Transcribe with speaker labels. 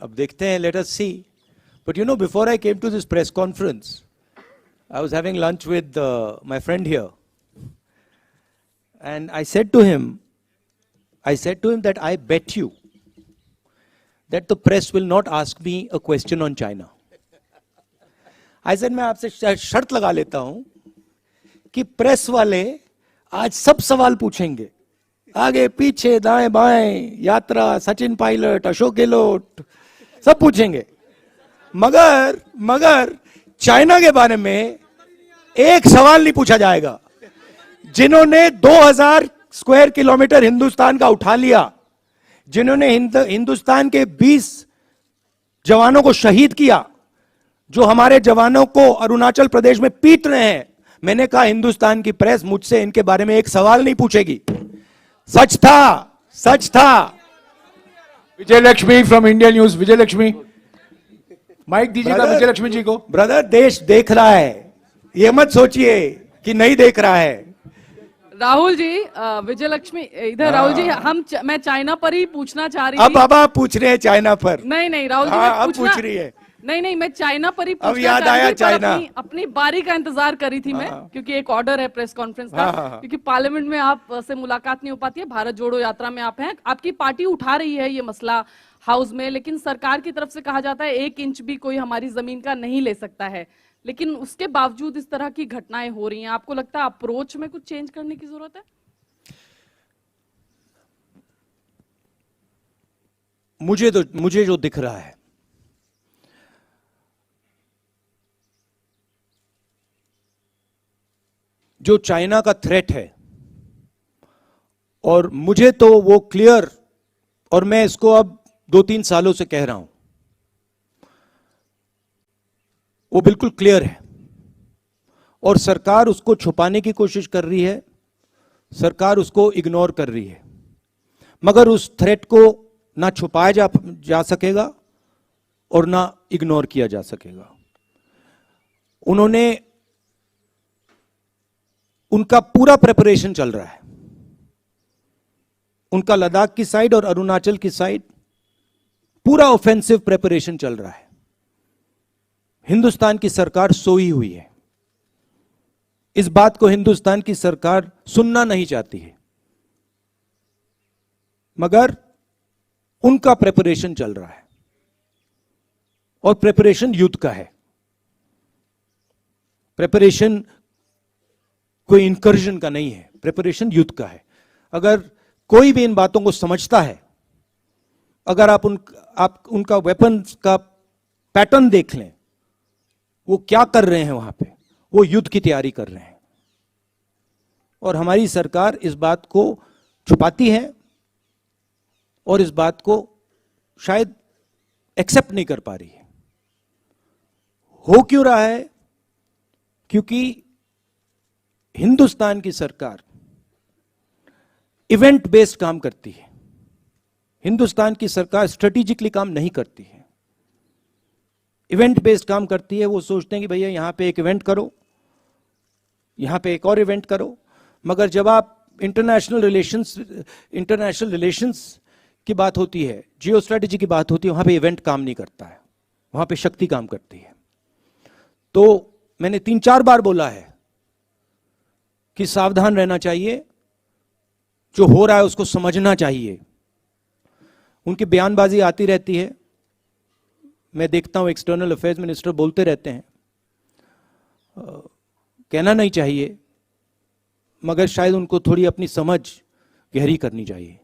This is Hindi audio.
Speaker 1: अब देखते हैं, let us see. But you know, before I came to this press conference, I was having lunch with my friend here. And I said to him that I bet you that the press will not ask me a question on China. I said, मैं आपसे शर्त लगा लेता हूं कि प्रेस वाले आज सब सवाल पूछेंगे, आगे पीछे दाएं बाएं, यात्रा, सचिन पायलट, अशोक गहलोत, सब पूछेंगे, मगर चाइना के बारे में एक सवाल नहीं पूछा जाएगा। जिन्होंने 2000 स्क्वायर किलोमीटर हिंदुस्तान का उठा लिया, जिन्होंने हिंदुस्तान के 20 जवानों को शहीद किया, जो हमारे जवानों को अरुणाचल प्रदेश में पीट रहे हैं, मैंने कहा हिंदुस्तान की प्रेस मुझसे इनके बारे में एक सवाल नहीं पूछेगी। सच था।
Speaker 2: Vijay Lakshmi from India News. Vijay Lakshmi, mike दीजिएगा विजय लक्ष्मी जी को।
Speaker 1: ब्रदर, देश देख रहा है, ये मत सोचिए कि नहीं देख रहा है।
Speaker 3: राहुल जी, विजय लक्ष्मी इधर। राहुल जी, मैं चाइना पर ही पूछना चाह रही थी।
Speaker 1: अब बाबा पूछ रहे हैं चाइना पर।
Speaker 3: नहीं राहुल जी,
Speaker 1: अब पूछ रही है।
Speaker 3: नहीं, मैं चाइना पर ही पूछना
Speaker 1: अब याद आया चाइना।
Speaker 3: अपनी बारी का इंतजार करी थी मैं, क्योंकि एक ऑर्डर है प्रेस कॉन्फ्रेंस का। क्योंकि पार्लियामेंट में आप से मुलाकात नहीं हो पाती है, भारत जोड़ो यात्रा में आप हैं, आपकी पार्टी उठा रही है ये मसला हाउस में, लेकिन सरकार की तरफ से कहा जाता है 1 इंच भी कोई हमारी जमीन का नहीं ले सकता है। लेकिन उसके बावजूद इस तरह की घटनाएं हो रही हैं, आपको लगता है अप्रोच में कुछ चेंज करने की जरूरत है?
Speaker 1: मुझे जो दिख रहा है, जो चाइना का थ्रेट है, और मुझे तो वो क्लियर, और मैं इसको अब 2-3 सालों से कह रहा हूं, वो बिल्कुल क्लियर है, और सरकार उसको छुपाने की कोशिश कर रही है, सरकार उसको इग्नोर कर रही है। मगर उस थ्रेट को ना छुपाया जा सकेगा और ना इग्नोर किया जा सकेगा। उनका पूरा प्रिपरेशन चल रहा है, उनका लद्दाख की साइड और अरुणाचल की साइड पूरा ऑफेंसिव प्रिपरेशन चल रहा है। हिंदुस्तान की सरकार सोई हुई है, इस बात को हिंदुस्तान की सरकार सुनना नहीं चाहती है, मगर उनका प्रिपरेशन चल रहा है, और प्रिपरेशन युद्ध का है। प्रिपरेशन कोई इंकर्जन का नहीं है, प्रिपरेशन युद्ध का है। अगर कोई भी इन बातों को समझता है, अगर आप उनका वेपन का पैटर्न देख लें, वो क्या कर रहे हैं वहां पे, वो युद्ध की तैयारी कर रहे हैं। और हमारी सरकार इस बात को छुपाती है और इस बात को शायद एक्सेप्ट नहीं कर पा रही है। हो क्यों रहा है? क्योंकि हिंदुस्तान की सरकार इवेंट बेस्ड काम करती है, हिंदुस्तान की सरकार स्ट्रेटेजिकली काम नहीं करती है, इवेंट बेस्ड काम करती है। वो सोचते हैं कि भैया यहां पे एक इवेंट करो, यहां पे एक और इवेंट करो, मगर जब आप इंटरनेशनल रिलेशंस की बात होती है, जियो स्ट्रेटेजी की बात होती है, वहां पे इवेंट काम नहीं करता है, वहां पे शक्ति काम करती है। तो मैंने 3-4 बार बोला है कि सावधान रहना चाहिए, जो हो रहा है उसको समझना चाहिए। उनकी बयानबाजी आती रहती है, मैं देखता हूं एक्सटर्नल अफेयर्स मिनिस्टर बोलते रहते हैं, कहना नहीं चाहिए, मगर शायद उनको थोड़ी अपनी समझ गहरी करनी चाहिए।